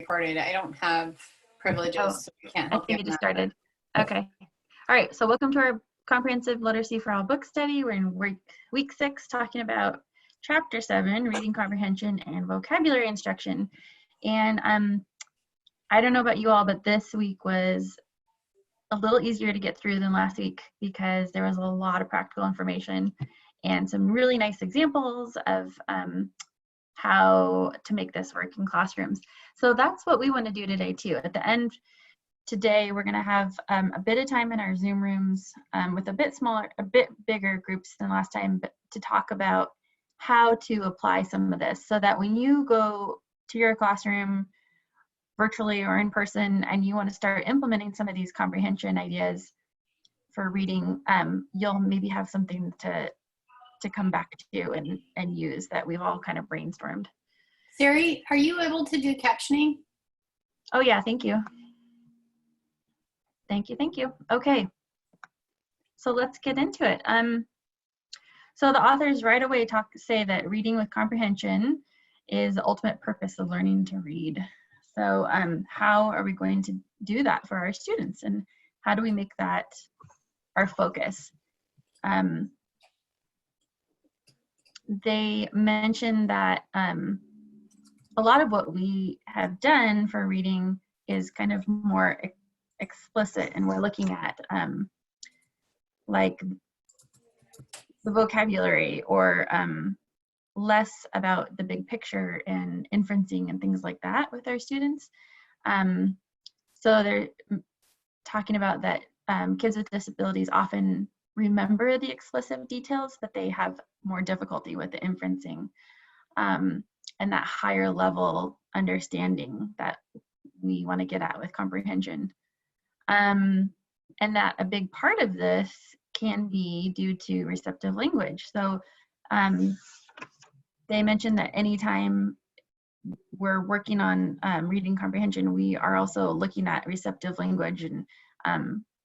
recorded. I don't have privileges, so I can't I help you think it on just that. started. Okay. All right, so welcome to our Comprehensive Literacy for All book study. We're in week 6 talking about Chapter 7, Reading Comprehension and Vocabulary Instruction. And I don't know about you all, but this week was a little easier to get through than last week because there was a lot of practical information and some really nice examples of how to make this work in classrooms. So that's what we want to do today too. At the end today, we're going to have a bit of time in our Zoom rooms with a bit bigger groups than last time, but to talk about how to apply some of this so that when you go to your classroom virtually or in person and you want to start implementing some of these comprehension ideas for reading, you'll maybe have something to come back to and use that we've all kind of brainstormed. Siri, are you able to do captioning? Oh yeah, thank you. Thank you. Okay, so let's get into it. So the authors right away say that reading with comprehension is the ultimate purpose of learning to read. So how are we going to do that for our students, and how do we make that our focus? They mentioned that a lot of what we have done for reading is kind of more explicit, and we're looking at like the vocabulary or less about the big picture and inferencing and things like that with our students. So they're talking about that kids with disabilities often remember the explicit details, but they have more difficulty with the inferencing and that higher level understanding that we want to get at with comprehension. And that a big part of this can be due to receptive language. So they mentioned that anytime we're working on reading comprehension, we are also looking at receptive language and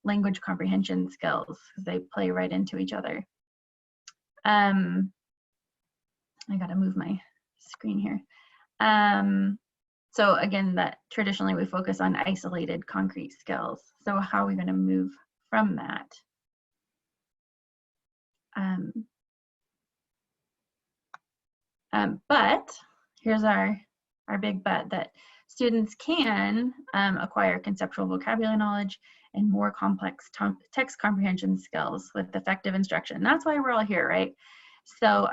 language comprehension skills, because they play right into each other. I gotta move my screen here. So again, that traditionally we focus on isolated concrete skills. So how are we gonna move from that? But here's our big but, that students can acquire conceptual vocabulary knowledge and more complex text comprehension skills with effective instruction. That's why we're all here, right? So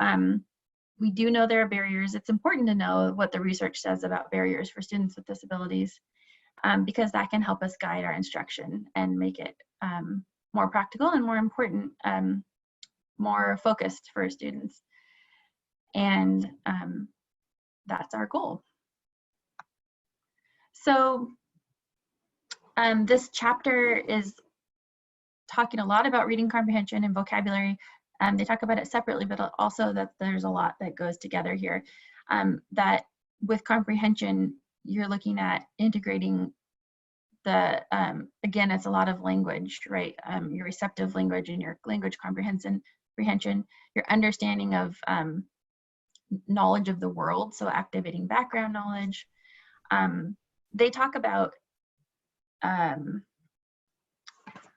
we do know there are barriers. It's important to know what the research says about barriers for students with disabilities because that can help us guide our instruction and make it more practical and more important, more focused for students. And that's our goal. So this chapter is talking a lot about reading comprehension and vocabulary. They talk about it separately, but also that there's a lot that goes together here. That with comprehension, you're looking at integrating the, again, it's a lot of language, right? Your receptive language and your language comprehension, your understanding of knowledge of the world, so activating background knowledge. They talk about, I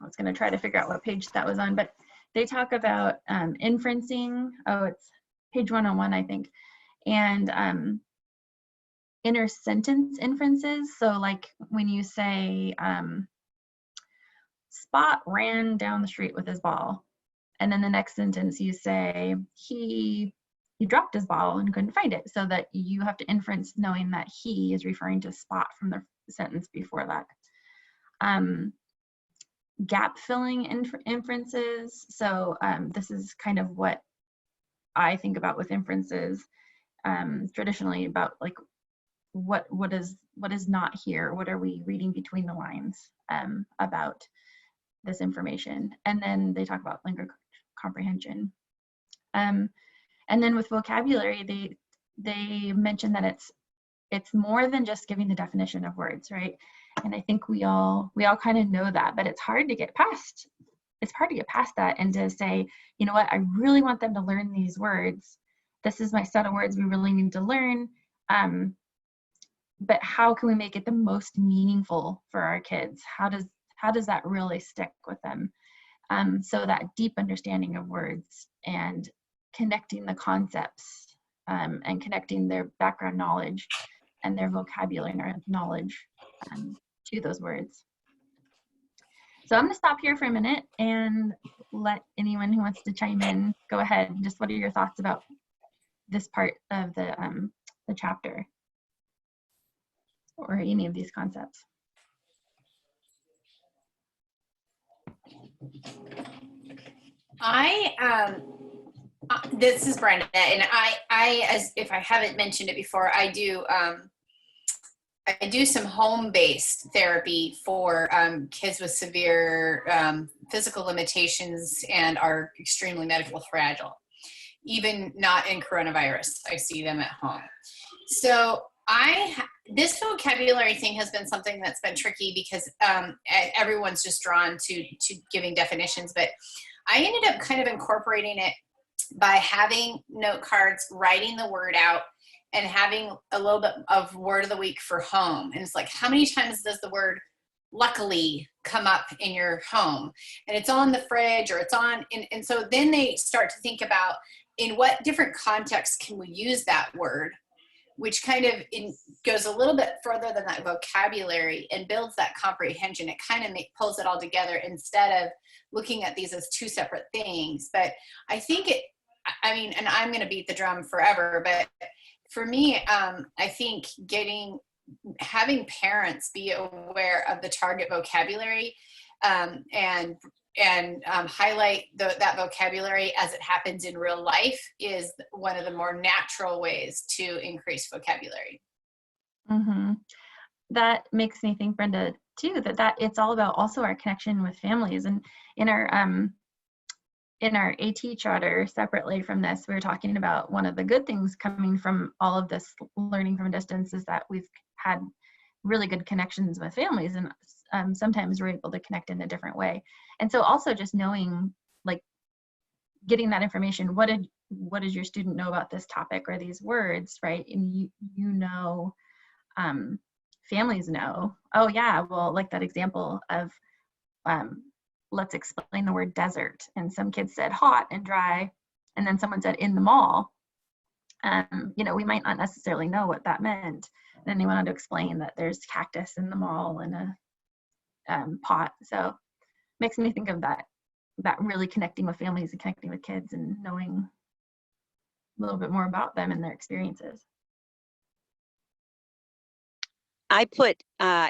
was going to try to figure out what page that was on, but they talk about inferencing. Oh, it's page 101, I think, and inner sentence inferences. So like when you say, Spot ran down the street with his ball, and then the next sentence you say, he dropped his ball and couldn't find it, so that you have to inference knowing that he is referring to Spot from the sentence before that. Gap filling inferences. So this is kind of what I think about with inferences traditionally, about like what is not here, what are we reading between the lines about this information. And then they talk about language comprehension. And then with vocabulary, they mention that it's more than just giving the definition of words, right? And I think we all kind of know that, but it's hard to get past. It's hard to get past that and to say, you know what, I really want them to learn these words. This is my set of words we really need to learn. but how can we make it the most meaningful for our kids? How does that really stick with them? So that deep understanding of words and connecting the concepts and connecting their background knowledge and their vocabulary knowledge to those words. So I'm going to stop here for a minute and let anyone who wants to chime in go ahead. Just what are your thoughts about this part of the chapter or any of these concepts? This is Brenda, and I, as if I haven't mentioned it before, I do some home-based therapy for kids with severe physical limitations and are extremely medically fragile. Even not in coronavirus, I see them at home. So this vocabulary thing has been something that's been tricky because everyone's just drawn to giving definitions, but I ended up kind of incorporating it by having note cards, writing the word out, and having a little bit of word of the week for home. And it's like, how many times does the word luckily come up in your home? And it's on the fridge, or it's on, and so then they start to think about in what different contexts can we use that word, which kind of goes a little bit further than that vocabulary and builds that comprehension. It kind of pulls it all together instead of looking at these as two separate things. But I think and I'm going to beat the drum forever, but for me, I think having parents be aware of the target vocabulary and highlight that vocabulary as it happens in real life is one of the more natural ways to increase vocabulary. Mm-hmm. That makes me think, Brenda, too, that it's all about also our connection with families. And in our AT charter, separately from this, we were talking about one of the good things coming from all of this learning from a distance is that we've had really good connections with families, and sometimes we're able to connect in a different way. And so also just knowing, like, getting that information, what does your student know about this topic or these words, right? And families know, oh yeah, well, like that example of let's explain the word desert, and some kids said hot and dry, and then someone said in the mall. We might not necessarily know what that meant. Then they wanted to explain that there's cactus in the mall and a pot. So makes me think of that really connecting with families and connecting with kids and knowing a little bit more about them and their experiences. I put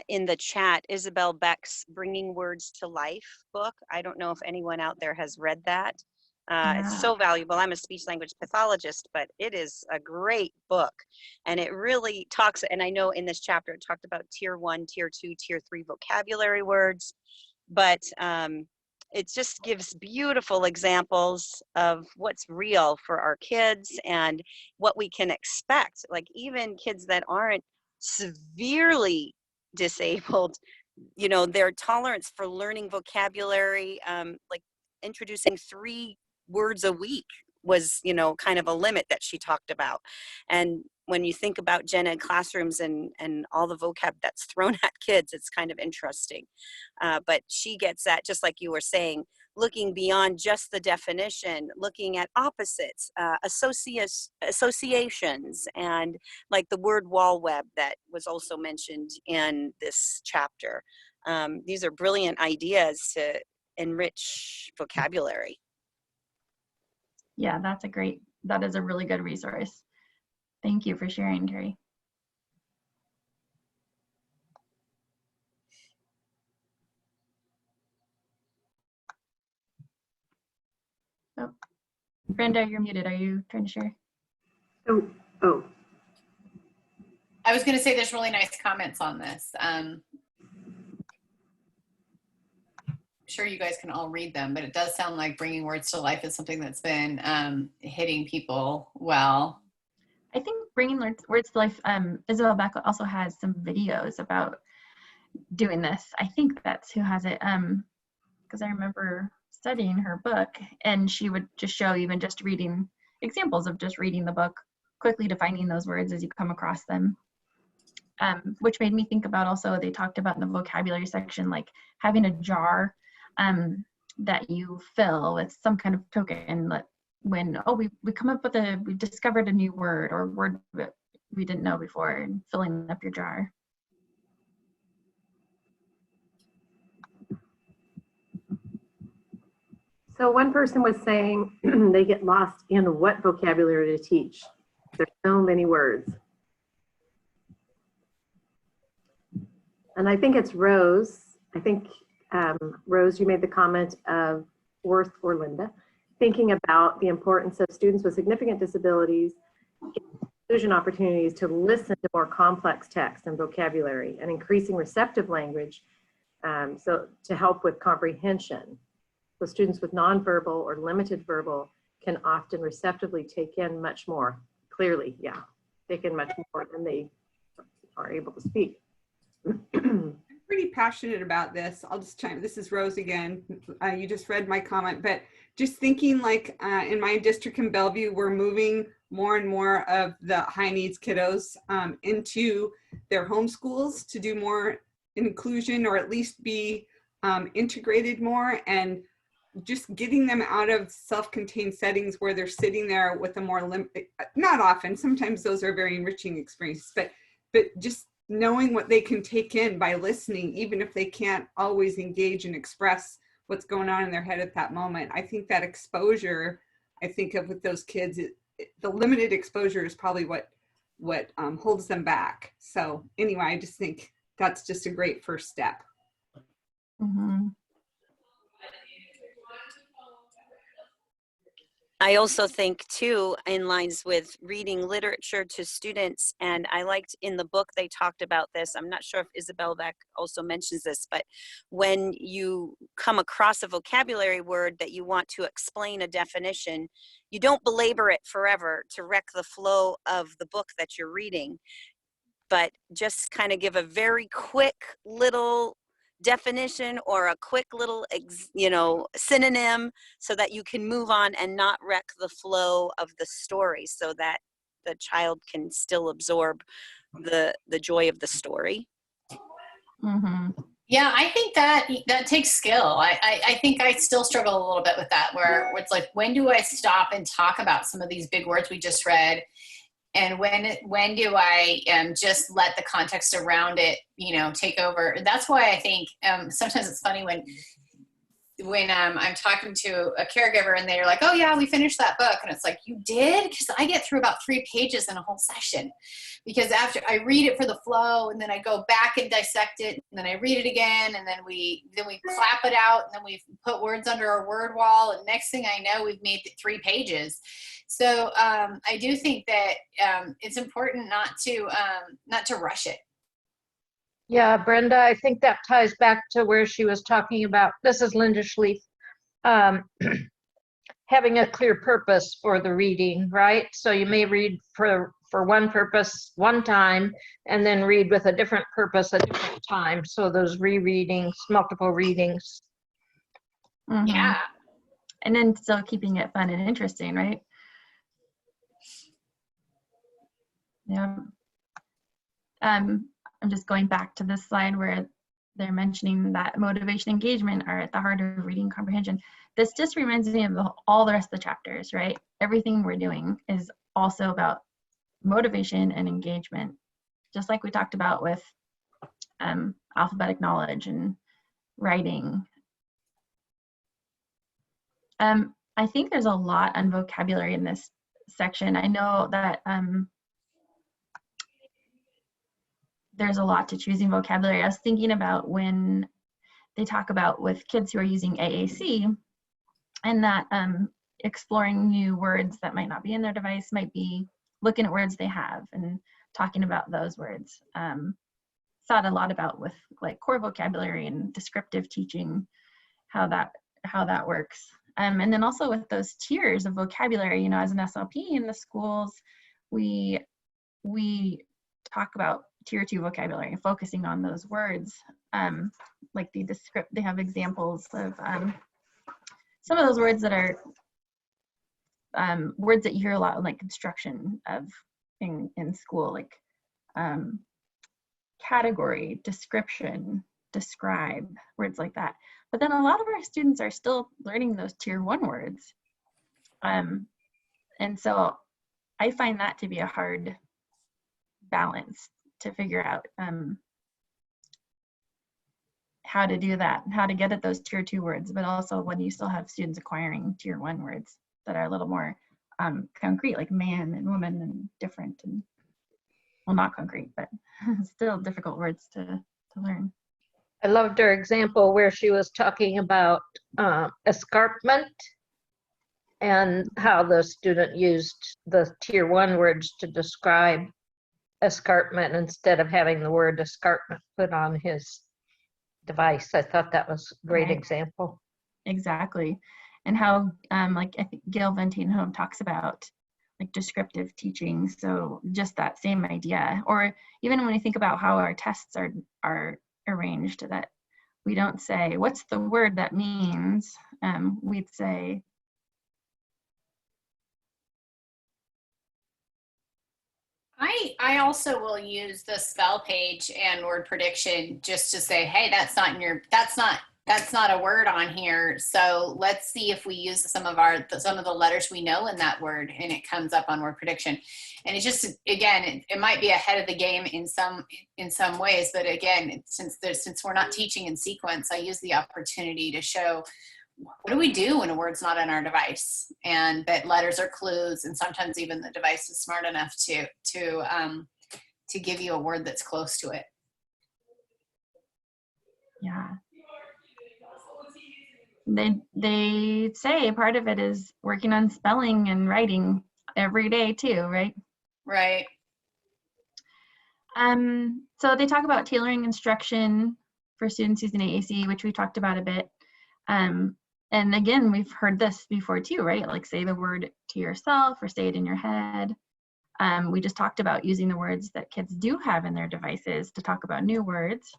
in the chat Isabel Beck's Bringing Words to Life book. I don't know if anyone out there has read that. It's so valuable. I'm a speech language pathologist, but it is a great book. And it really talks, and I know in this chapter it talked about tier 1, tier 2, tier 3 vocabulary words, but it just gives beautiful examples of what's real for our kids and what we can expect. Like even kids that aren't severely disabled, their tolerance for learning vocabulary, like introducing 3 words a week was, kind of a limit that she talked about. And when you think about Gen Ed classrooms and all the vocab that's thrown at kids, it's kind of interesting. But she gets that, just like you were saying, looking beyond just the definition, looking at opposites, associations, and like the word wall web that was also mentioned in this chapter. These are brilliant ideas to enrich vocabulary. Yeah, that is a really good resource. Thank you for sharing, Carrie. Oh, Brenda, you're muted. Are you trying to share? Oh. I was going to say there's really nice comments on this. I'm sure you guys can all read them, but it does sound like Bringing Words to Life is something that's been hitting people well. I think Bringing Words to Life, Isabel Beck also has some videos about doing this. I think that's who has it, because I remember studying her book, and she would just show even just reading examples of just reading the book, quickly defining those words as you come across them. which made me think about also, they talked about in the vocabulary section, like having a jar that you fill with some kind of token, like when, oh, we come up with we discovered a new word or word that we didn't know before, and filling up your jar. So one person was saying they get lost in what vocabulary to teach. There's so many words. And I think it's Rose. I think, Rose, you made the comment of Worth or Linda, thinking about the importance of students with significant disabilities, inclusion opportunities to listen to more complex text and vocabulary, and increasing receptive language, so to help with comprehension. So students with nonverbal or limited verbal can often receptively take in much more clearly, take in much more than they are able to speak. I'm pretty passionate about this. I'll just chime. This is Rose again. You just read my comment, but just thinking like in my district in Bellevue, we're moving more and more of the high needs kiddos into their home schools to do more inclusion, or at least be integrated more, and just getting them out of self-contained settings where they're sitting there with a more not often, sometimes those are very enriching experiences, but just knowing what they can take in by listening, even if they can't always engage and express what's going on in their head at that moment. I think that exposure, I think of with those kids, the limited exposure is probably what holds them back. So anyway, I just think that's just a great first step. Mm-hmm. I also think too, in lines with reading literature to students, and I liked in the book they talked about this. I'm not sure if Isabel Beck also mentions this, but when you come across a vocabulary word that you want to explain a definition, you don't belabor it forever to wreck the flow of the book that you're reading, but just kind of give a very quick little definition or a quick little synonym, so that you can move on and not wreck the flow of the story, so that the child can still absorb the joy of the story. Mm-hmm. Yeah, I think that takes skill. I think I still struggle a little bit with that, where it's like, when do I stop and talk about some of these big words we just read? And when do I just let the context around it, take over? That's why I think sometimes it's funny when I'm talking to a caregiver and they're like, oh yeah, we finished that book. And it's like, you did? Because I get through about 3 pages in a whole session, because after I read it for the flow, and then I go back and dissect it, and then I read it again, and then we clap it out, and then we put words under our word wall, and next thing I know, we've made 3 pages. So I do think that it's important not to rush it. Yeah, Brenda, I think that ties back to where she was talking about, this is Linda Schlief, having a clear purpose for the reading, right? So you may read for one purpose one time, and then read with a different purpose a different time. So those rereadings, multiple readings. Mm-hmm. Yeah. And then still keeping it fun and interesting, right? Yeah. I'm just going back to this slide where they're mentioning that motivation and engagement are at the heart of reading comprehension. This just reminds me of all the rest of the chapters, right? Everything we're doing is also about motivation and engagement, just like we talked about with alphabetic knowledge and writing. I think there's a lot on vocabulary in this section. I know that there's a lot to choosing vocabulary. I was thinking about when they talk about with kids who are using AAC, and that exploring new words that might not be in their device might be looking at words they have and talking about those words. Thought a lot about with like core vocabulary and descriptive teaching, how that works. And then also with those tiers of vocabulary, as an SLP in the schools, we talk about tier 2 vocabulary, focusing on those words. Like they have examples of some of those words that are words that you hear a lot, like construction of in school, like category, description, describe, words like that. But then a lot of our students are still learning those tier 1 words. And so I find that to be a hard balance to figure out how to do that, how to get at those tier 2 words, but also when you still have students acquiring tier 1 words that are a little more concrete, like man and woman and different, and well, not concrete, but still difficult words to learn. I loved her example where she was talking about escarpment and how the student used the tier 1 words to describe escarpment instead of having the word escarpment put on his device. I thought that was a great example. Exactly. And how, like I think Gail Van Teenhoven talks about like descriptive teaching. So just that same idea. Or even when we think about how our tests are arranged, that we don't say, what's the word that means? We'd say, I also will use the spell page and word prediction just to say, hey, that's not a word on here. So let's see if we use some of the letters we know in that word, and it comes up on word prediction. And it's just, again, it might be ahead of the game in some ways, but again, since we're not teaching in sequence, I use the opportunity to show, what do we do when a word's not in our device, and that letters are clues, and sometimes even the device is smart enough to give you a word that's close to it. yeah. They say part of it is working on spelling and writing every day too, right? Right. So they talk about tailoring instruction for students using AAC, which we talked about a bit. And again, we've heard this before too, right? Like say the word to yourself or say it in your head. We just talked about using the words that kids do have in their devices to talk about new words.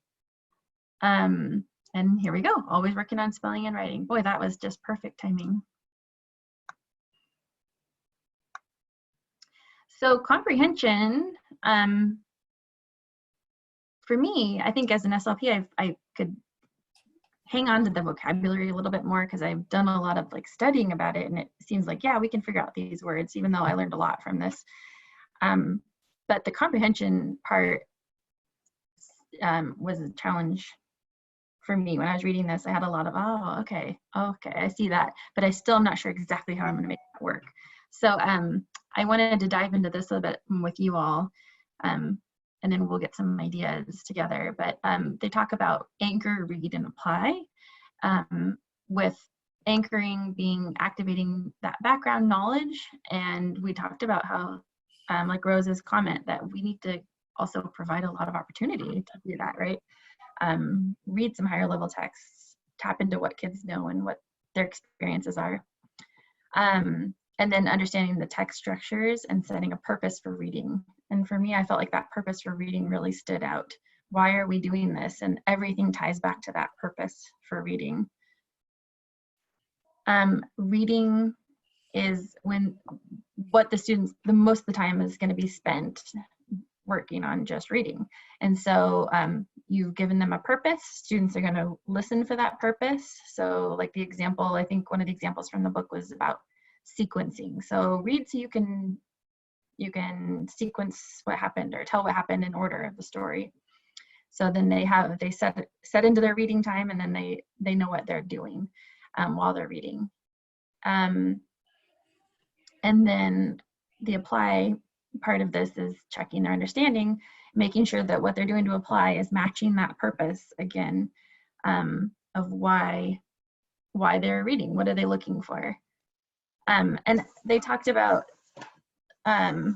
And here we go, always working on spelling and writing. Boy, that was just perfect timing. So comprehension, for me, I think as an SLP, I could hang on to the vocabulary a little bit more because I've done a lot of like studying about it, and it seems like, yeah, we can figure out these words, even though I learned a lot from this. But the comprehension part was a challenge for me. When I was reading this, I had a lot of, oh, okay, I see that, but I still am not sure exactly how I'm going to make that work. So I wanted to dive into this a little bit with you all, and then we'll get some ideas together. But they talk about anchor, read, and apply, with anchoring being activating that background knowledge. And we talked about how, like Rose's comment, that we need to also provide a lot of opportunity to do that, right? Read some higher level texts, tap into what kids know and what their experiences are. And then understanding the text structures and setting a purpose for reading. And for me, I felt like that purpose for reading really stood out. Why are we doing this? And everything ties back to that purpose for reading. Reading is what the students, the most of the time is going to be spent working on just reading. And so you've given them a purpose. Students are going to listen for that purpose. So like the example, I think one of the examples from the book was about sequencing. So read so you can sequence what happened or tell what happened in order of the story. So then they set into their reading time, and then they know what they're doing while they're reading. And then the apply part of this is checking their understanding, making sure that what they're doing to apply is matching that purpose again, of why they're reading. What are they looking for? And they talked about, gotta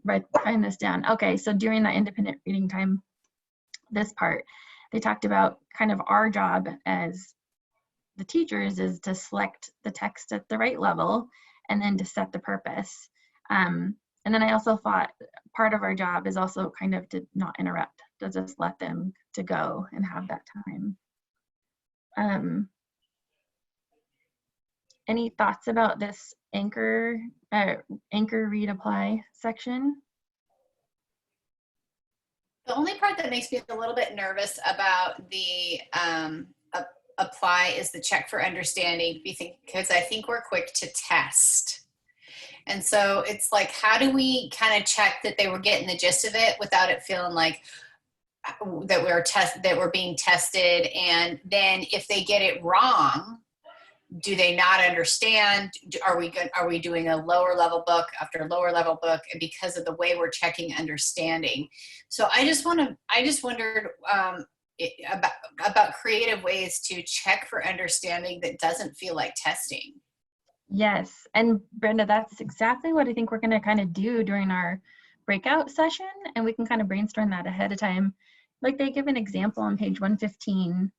write this down. Okay, so during that independent reading time, this part, they talked about kind of our job as the teachers is to select the text at the right level and then to set the purpose. And then I also thought part of our job is also kind of to not interrupt, to just let them to go and have that time. Any thoughts about this anchor, read, apply section? The only part that makes me a little bit nervous about the apply is the check for understanding, because I think we're quick to test. And so it's like, how do we kind of check that they were getting the gist of it without it feeling like that we're being tested? And then if they get it wrong, do they not understand? Are we doing a lower level book after lower level book because of the way we're checking understanding? So I just wondered about creative ways to check for understanding that doesn't feel like testing. Yes, and Brenda, that's exactly what I think we're going to kind of do during our breakout session, and we can kind of brainstorm that ahead of time. Like they give an example on page 115.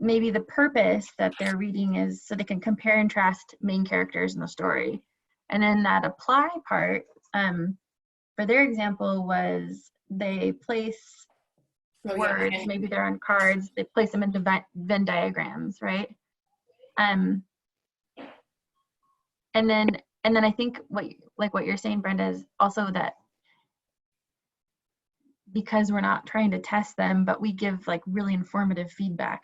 Maybe the purpose that they're reading is so they can compare and contrast main characters in the story. And then that apply part, for their example, was they place words, maybe they're on cards, they place them into Venn diagrams, right? And then I think what you're saying, Brenda, is also that because we're not trying to test them, but we give like really informative feedback,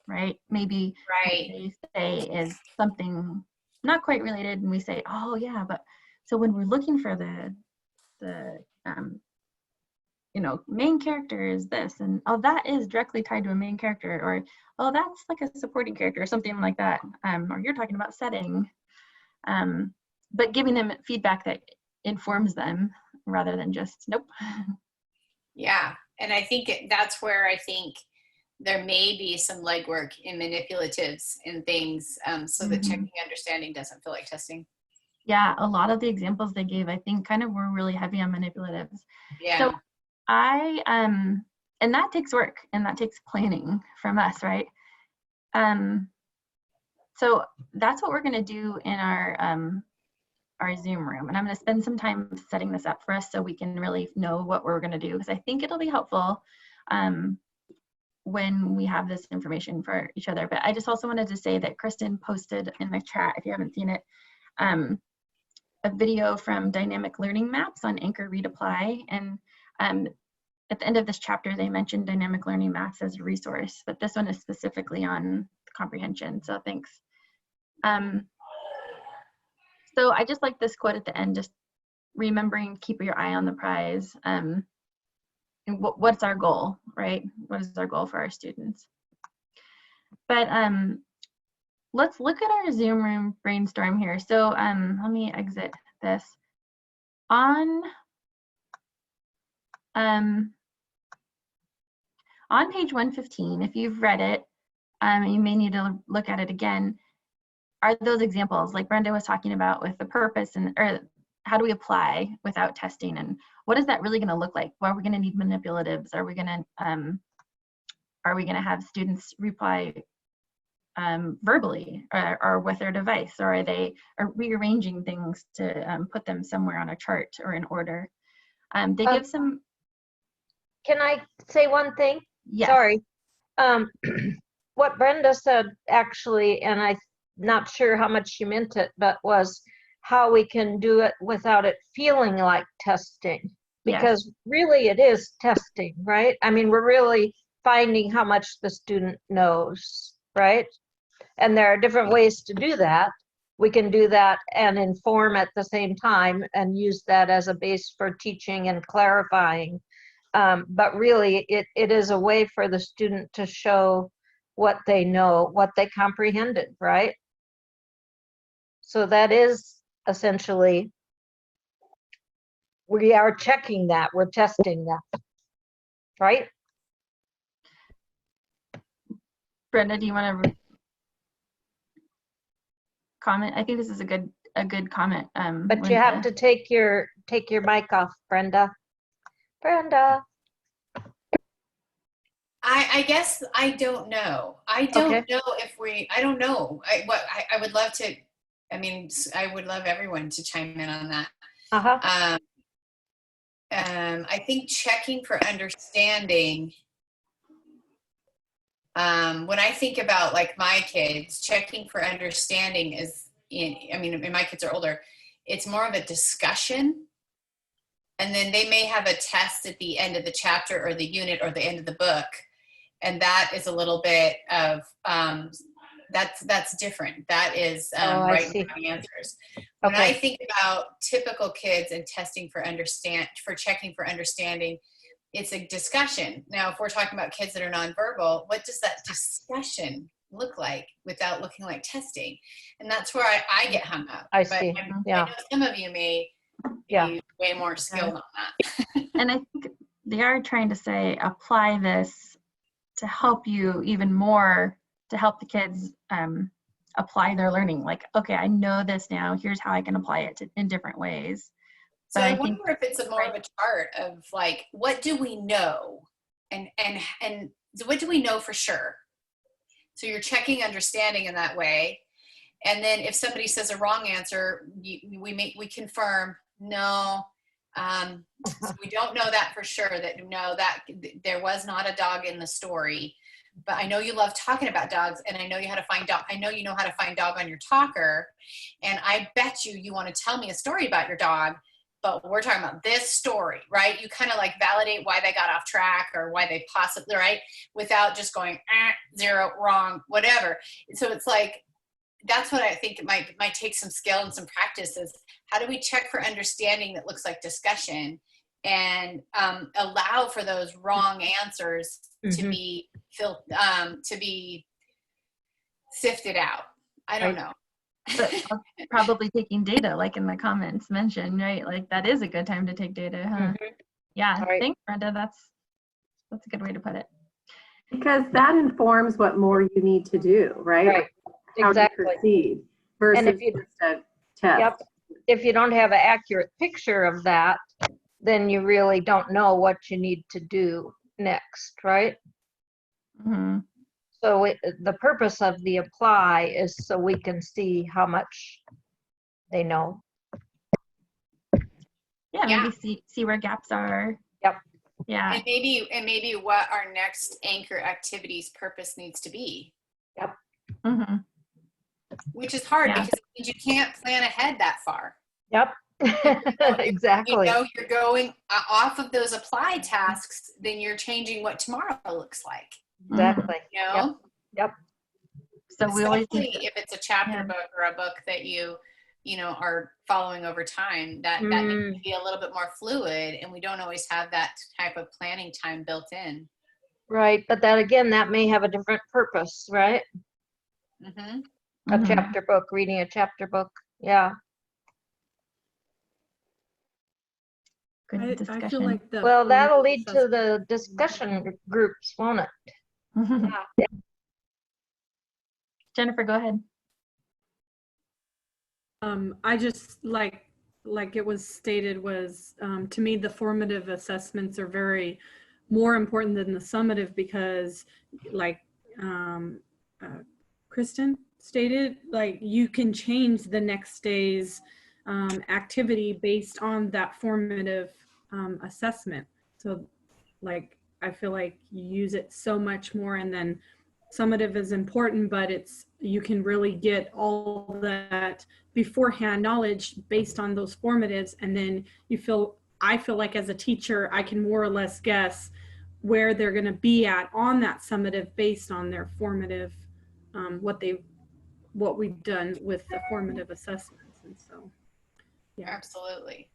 right? Maybe right. What they say is something not quite related, and we say, oh yeah, but so when we're looking for the main character is this, and oh, that is directly tied to a main character, or oh, that's like a supporting character or something like that, or you're talking about setting, but giving them feedback that informs them rather than just nope. Yeah, and I think that's where I think there may be some legwork in manipulatives and things, so that checking understanding doesn't feel like testing. Yeah, a lot of the examples they gave, I think, kind of were really heavy on manipulatives. Yeah. So and that takes work and that takes planning from us, right? So that's what we're going to do in our Zoom room, and I'm going to spend some time setting this up for us so we can really know what we're going to do, because I think it'll be helpful when we have this information for each other. But I just also wanted to say that Kristen posted in the chat, if you haven't seen it, a video from Dynamic Learning Maps on Anchor Read Apply, and at the end of this chapter they mentioned Dynamic Learning Maps as a resource, but this one is specifically on comprehension, so thanks. So I just like this quote at the end, just remembering, keep your eye on the prize. And what's our goal, right? What is our goal for our students? But let's look at our Zoom room brainstorm here. So let me exit this. On page 115, if you've read it, you may need to look at it again, are those examples like Brenda was talking about with the purpose, and or how do we apply without testing, and what is that really going to look like? Well, are we going to need manipulatives? Are we going to have students reply verbally or with their device, or are they rearranging things to put them somewhere on a chart or in order? They give some. Can I say one thing? Yes. Sorry. What Brenda said actually, and I'm not sure how much she meant it, but was how we can do it without it feeling like testing. Because really it is testing, right? I mean, we're really finding how much the student knows, right? And there are different ways to do that. We can do that and inform at the same time and use that as a base for teaching and clarifying. But really, it is a way for the student to show what they know, what they comprehended, right? So that is essentially, we are checking that, we're testing that, right? Brenda, do you want to comment? I think this is a good comment. But you have to take your mic off, Brenda. Brenda. I guess I don't know. I don't know if I don't know. I would love to, I mean, I would love everyone to chime in on that. I think checking for understanding, when I think about like my kids, checking for understanding is, and my kids are older, it's more of a discussion And then they may have a test at the end of the chapter or the unit or the end of the book. And that is a little bit of, that's different. That is writing down answers. When I think about typical kids and testing for checking for understanding, it's a discussion. Now, if we're talking about kids that are nonverbal, what does that discussion look like without looking like testing? And that's where I get hung up. I see. I Yeah. know some of you may be way more skilled on that. And I think they are trying to say, apply this to help you even more, to help the kids apply their learning. Like, okay, I know this now. Here's how I can apply it in different ways. So I wonder if it's more of a chart of like, what do we know? And what do we know for sure? So you're checking understanding in that way. And then if somebody says a wrong answer, we confirm, no, so we don't know that for sure, that there was not a dog in the story. But I know you love talking about dogs, and I know you know how to find dog on your talker. And I bet you want to tell me a story about your dog, but we're talking about this story, right? You kind of like validate why they got off track or why they possibly, right? Without just going, 0, wrong, whatever. So it's like, that's what I think it might take some skill and some practice is, how do we check for understanding that looks like discussion and allow for those wrong answers to be sifted out? I don't know. But probably taking data, like in the comments mentioned, right? Like that is a good time to take data, huh? Yeah, thanks, Brenda. That's a good way to put it. Because that informs what more you need to do, right? Right. How Exactly. to proceed versus And if just a test. Yep. If you don't have an accurate picture of that, then you really don't know what you need to do next, right? Mm-hmm. So the purpose of the apply is so we can see how much they know. Yeah, maybe see where gaps are. Yep. Yeah. And maybe what our next anchor activity's purpose needs to be. Yep. Mm-hmm. Which is hard because it means you can't plan ahead that far. Yep. Exactly. You're going off of those apply tasks, then you're changing what tomorrow looks like. Exactly. You know? Yep. So we always Especially if it's a chapter book or a book that you are following over time, that needs to be a little bit more fluid, and we don't always have that type of planning time built in. Right, but that may have a different purpose, right? Mm-hmm. A chapter book, reading a chapter book. Yeah. Good discussion. I feel like well, that'll lead to the discussion groups, won't it? Yeah. Jennifer, go ahead. I just like it was stated was to me the formative assessments are very more important than the summative because like Kristen stated, like you can change the next day's activity based on that formative assessment. So like I feel like you use it so much more, and then summative is important, but you can really get all that beforehand knowledge based on those formatives, and then I feel like as a teacher I can more or less guess where they're going to be at on that summative based on their formative what we've done with the formative assessments. And so yeah, absolutely.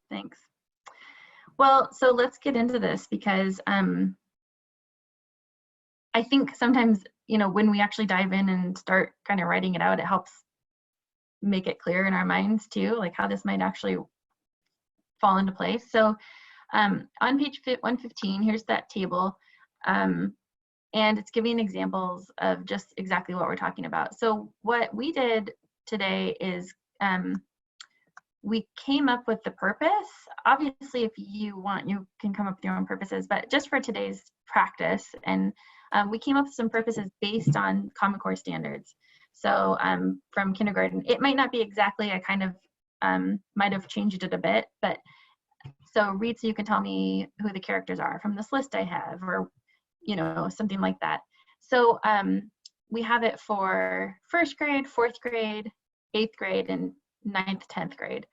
Thanks. Well, so let's get into this because I think sometimes, when we actually dive in and start kind of writing it out, it helps make it clear in our minds too, like how this might actually fall into place. So on page 115, here's that table. And it's giving examples of just exactly what we're talking about. So what we did today is we came up with the purpose. Obviously, if you want, you can come up with your own purposes, but just for today's practice, and we came up with some purposes based on Common Core standards. So from kindergarten, it might not be exactly, I kind of might have changed it a bit, but so read so you can tell me who the characters are from this list I have, or something like that. So we have it for 1st grade, 4th grade, 8th grade, and 9th, 10th grade.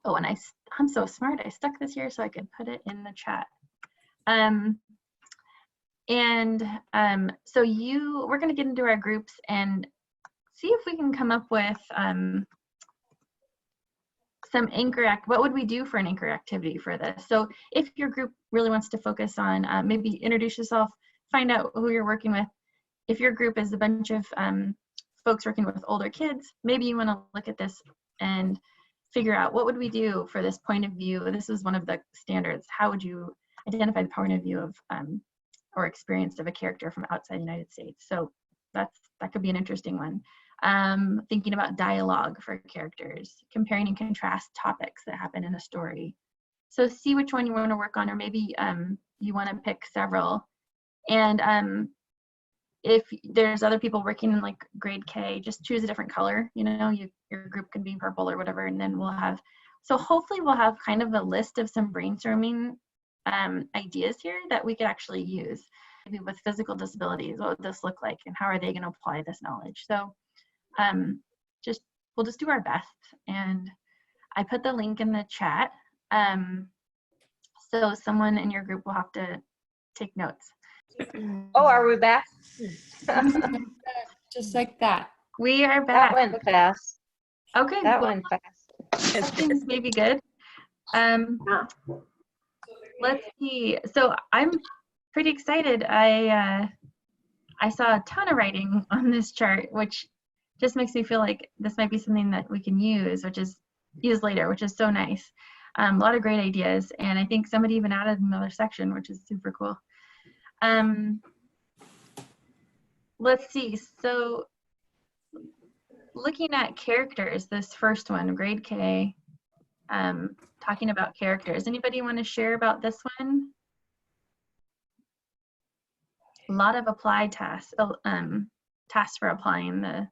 Oh, and I'm so smart. I stuck this here so I could put it in the chat. So we're going to get into our groups and see if we can come up with some what would we do for an anchor activity for this? So if your group really wants to focus on maybe introduce yourself, find out who you're working with. If your group is a bunch of folks working with older kids, maybe you want to look at this and figure out what would we do for this point of view. This is one of the standards. How would you identify the point of view of or experience of a character from outside the United States? So that could be an interesting one. Thinking about dialogue for characters, comparing and contrast topics that happen in a story. So see which one you want to work on, or maybe you want to pick several. And if there's other people working in like grade K, just choose a different color. You know, your group can be purple or whatever, and then hopefully we'll have kind of a list of some brainstorming ideas here that we could actually use. Maybe with physical disabilities, what would this look like, and how are they going to apply this knowledge? So we'll just do our best. And I put the link in the chat. So someone in your group will have to take notes. Oh, are we back? Just like that. We are back. That went fast. Okay. That went fast. Things may be good. Let's see. So I'm pretty excited. I saw a ton of writing on this chart, which just makes me feel like this might be something that we can use later, which is so nice. A lot of great ideas, and I think somebody even added another section, which is super cool. Let's see. So looking at characters, this first one, grade K, talking about characters. Anybody want to share about this one? A lot of applied tasks, tasks for applying the.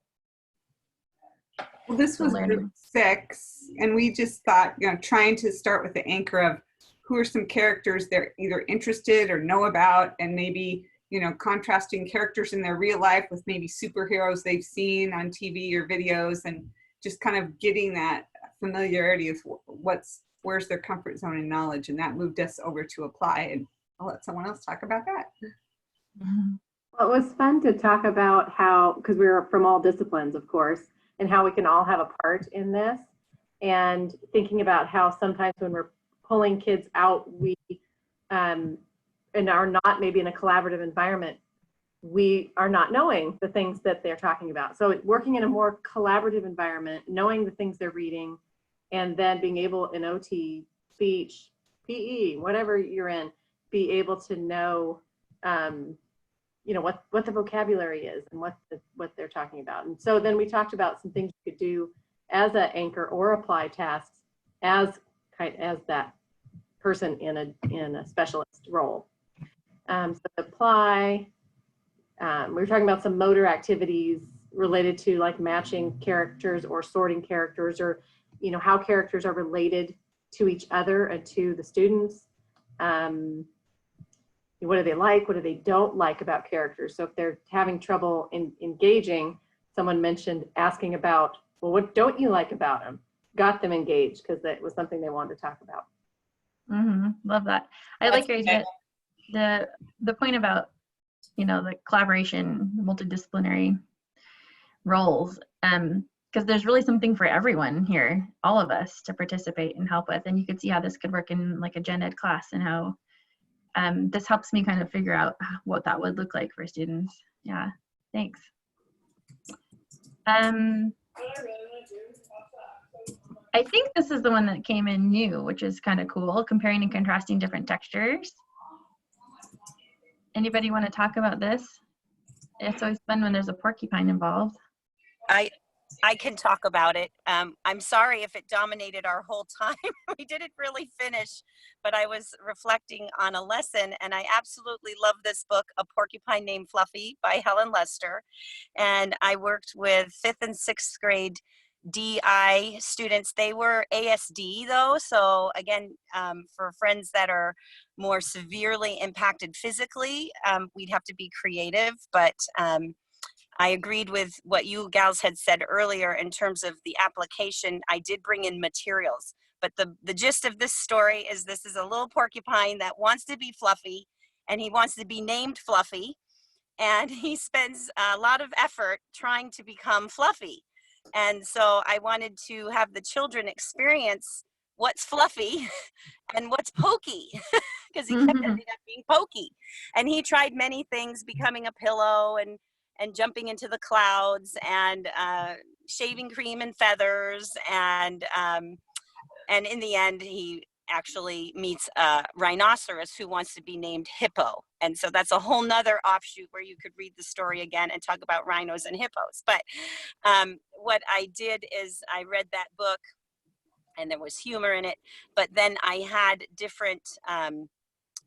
Well, this was group 6, and we just thought, trying to start with the anchor of who are some characters they're either interested or know about, and maybe, contrasting characters in their real life with maybe superheroes they've seen on TV or videos, and just kind of getting that familiarity of where's their comfort zone and knowledge. And that moved us over to apply, and I'll let someone else talk about that. Well, it was fun to talk about how, because we were from all disciplines, of course, and how we can all have a part in this, and thinking about how sometimes when we're pulling kids out, we and are not maybe in a collaborative environment, we are not knowing the things that they're talking about. So working in a more collaborative environment, knowing the things they're reading, and then being able in OT, speech, PE, whatever you're in, be able to know what the vocabulary is and what they're talking about. And so then we talked about some things you could do as an anchor or apply tasks as that person in a specialist role. So apply, we were talking about some motor activities related to like matching characters or sorting characters, or how characters are related to each other and to the students. What do they like? What do they don't like about characters? So if they're having trouble engaging, someone mentioned asking about, well, what don't you like about them? Got them engaged because that was something they wanted to talk about. Love that. I like your idea. The point about, the collaboration, multidisciplinary roles, because there's really something for everyone here, all of us, to participate and help with. And you could see how this could work in like a gen ed class, and how this helps me kind of figure out what that would look like for students. Yeah, thanks. I think this is the one that came in new, which is kind of cool, comparing and contrasting different textures. Anybody want to talk about this? It's always fun when there's a porcupine involved. I can talk about it. I'm sorry if it dominated our whole time. We didn't really finish, but I was reflecting on a lesson, and I absolutely love this book, A Porcupine Named Fluffy by Helen Lester. And I worked with 5th and 6th grade DI students. They were ASD though, so again, for friends that are more severely impacted physically, we'd have to be creative, but I agreed with what you gals had said earlier in terms of the application. I did bring in materials, but the gist of this story is this is a little porcupine that wants to be fluffy, and he wants to be named Fluffy, and he spends a lot of effort trying to become fluffy. And so I wanted to have the children experience what's fluffy and what's pokey, because he kept ending up being pokey. And he tried many things, becoming a pillow and jumping into the clouds and shaving cream and feathers. And in the end, he actually meets a rhinoceros who wants to be named Hippo. And so that's a whole nother offshoot where you could read the story again and talk about rhinos and hippos. But what I did is I read that book, and there was humor in it, but then I had different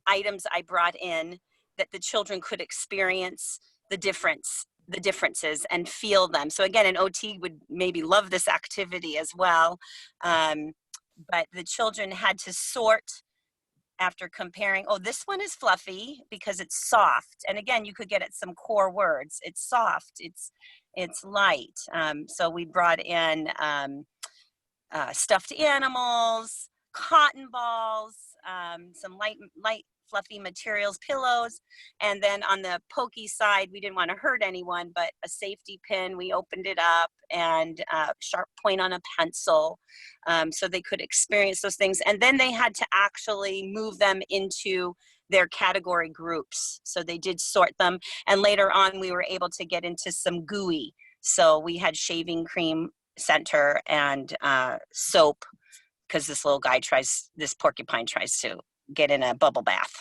items I brought in that the children could experience the differences and feel them. So again, an OT would maybe love this activity as well. But the children had to sort after comparing, oh, this one is fluffy because it's soft. And again, you could get at some core words. It's soft, it's light. So we brought in stuffed animals, cotton balls, some light fluffy materials, pillows. And then on the pokey side, we didn't want to hurt anyone, but a safety pin, we opened it up, and a sharp point on a pencil, so they could experience those things. And then they had to actually move them into their category groups. So they did sort them. And later on, we were able to get into some gooey. So we had shaving cream center and soap, because this porcupine tries to get in a bubble bath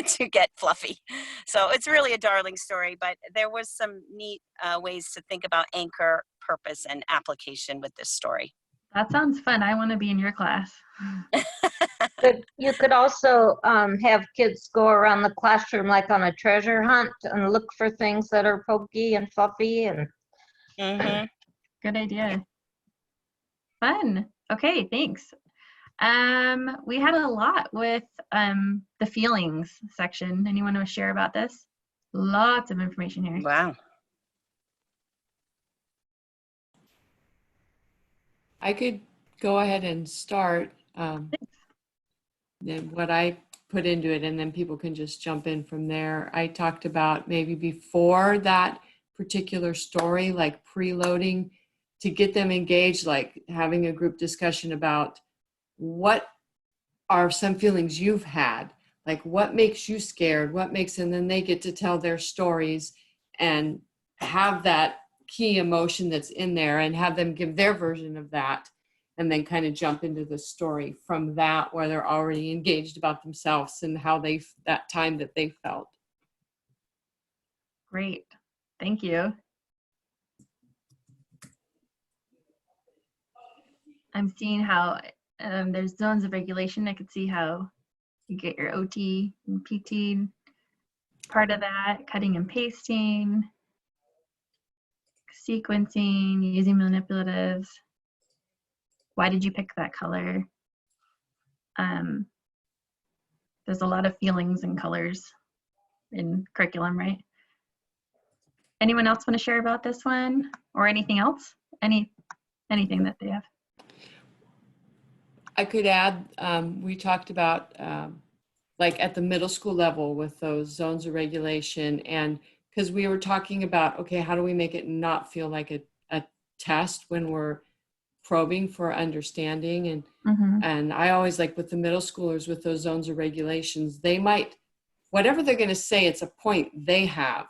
to get fluffy. So it's really a darling story, but there was some neat ways to think about anchor, purpose, and application with this story. That sounds fun. I want to be in your class. But you could also have kids go around the classroom like on a treasure hunt and look for things that are pokey and fluffy. And Good idea. Fun. Okay, thanks. We had a lot with the feelings section. Anyone want to share about this? Lots of information here. Wow. I could go ahead and start then what I put into it, and then people can just jump in from there. I talked about maybe before that particular story, like preloading, to get them engaged, like having a group discussion about what are some feelings you've had, like what makes you scared, and then they get to tell their stories and have that key emotion that's in there and have them give their version of that, and then kind of jump into the story from that, where they're already engaged about themselves and how that time that they felt. Great. Thank you. I'm seeing how there's zones of regulation. I could see how you get your OT and PT part of that, cutting and pasting, sequencing, using manipulatives. Why did you pick that color? There's a lot of feelings and colors in curriculum, right? Anyone else want to share about this one or anything else? Anything that they have? I could add, we talked about like at the middle school level with those zones of regulation, and because we were talking about, okay, how do we make it not feel like a test when we're probing for understanding? And I always like with the middle schoolers with those zones of regulations, they might, whatever they're going to say, it's a point they have.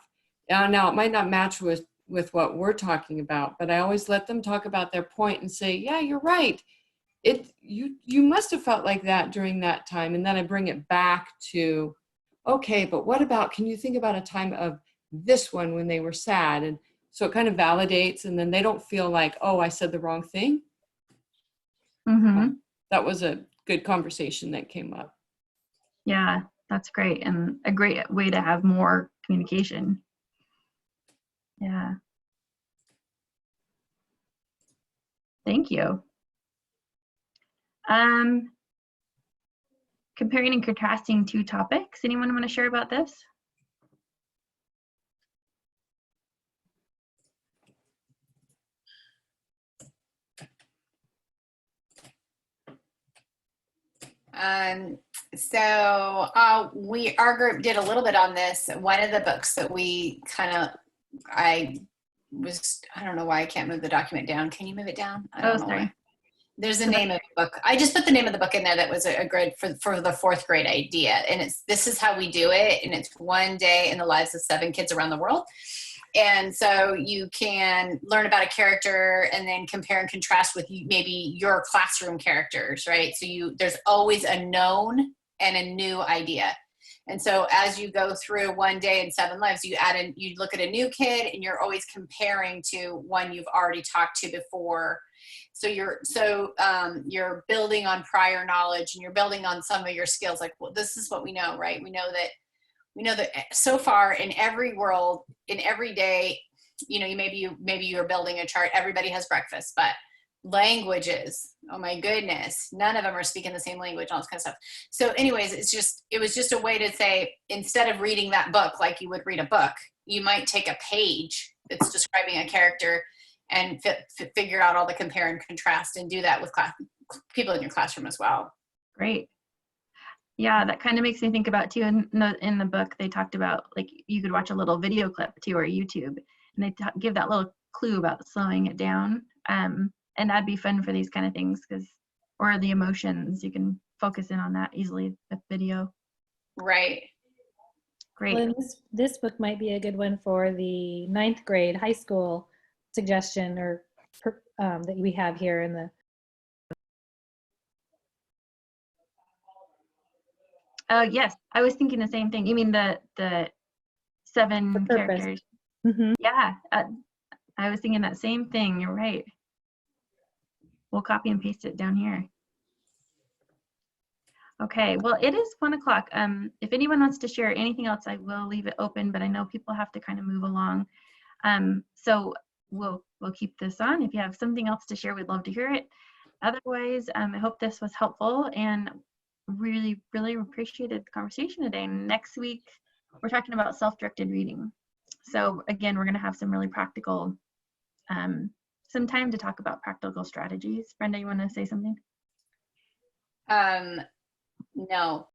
Now it might not match with what we're talking about, but I always let them talk about their point and say, yeah, you're right. You must have felt like that during that time. And then I bring it back to, okay, but what about, can you think about a time of this one when they were sad? And so it kind of validates, and then they don't feel like, oh, I said the wrong thing. That was a good conversation that came up. Yeah, that's great, and a great way to have more communication. Yeah. Thank you. Comparing and contrasting two topics. Anyone want to share about this? Our group did a little bit on this. One of the books that we I don't know why I can't move the document down. Can you move it down? I don't know sorry. why. There's a name of the book. I just put the name of the book in there. That was a grid for the 4th grade idea. And this is how we do it. And it's one day in the lives of 7 kids around the world. And so you can learn about a character and then compare and contrast with maybe your classroom characters, right? So there's always a known and a new idea. And so as you go through one day in 7 lives, you look at a new kid and you're always comparing to one you've already talked to before. So you're building on prior knowledge and you're building on some of your skills. Like, well, this is what we know, right? We know that so far in every world, in every day, maybe you're building a chart. Everybody has breakfast, but languages, oh my goodness, none of them are speaking the same language, all this kind of stuff. So anyways, it was just a way to say, instead of reading that book like you would read a book, you might take a page that's describing a character and figure out all the compare and contrast, and do that with people in your classroom as well. Great. Yeah, that kind of makes me think about too. In the book, they talked about like you could watch a little video clip too, or YouTube, and they give that little clue about slowing it down. And that'd be fun for these kind of things, or the emotions, you can focus in on that easily with video. Right. Great. Well, this book might be a good one for the 9th grade high school suggestion or that we have here in the. Yes, I was thinking the same thing. You mean the 7 characters? Mm-hmm. Yeah, I was thinking that same thing. You're right. We'll copy and paste it down here. Okay, well, it is 1 o'clock. If anyone wants to share anything else, I will leave it open, but I know people have to kind of move along. So we'll keep this on. If you have something else to share, we'd love to hear it. Otherwise, I hope this was helpful, and really, really appreciated the conversation today. Next week, we're talking about self-directed reading. So again, we're going to have some really practical, some time to talk about practical strategies. Brenda, you want to say something? No.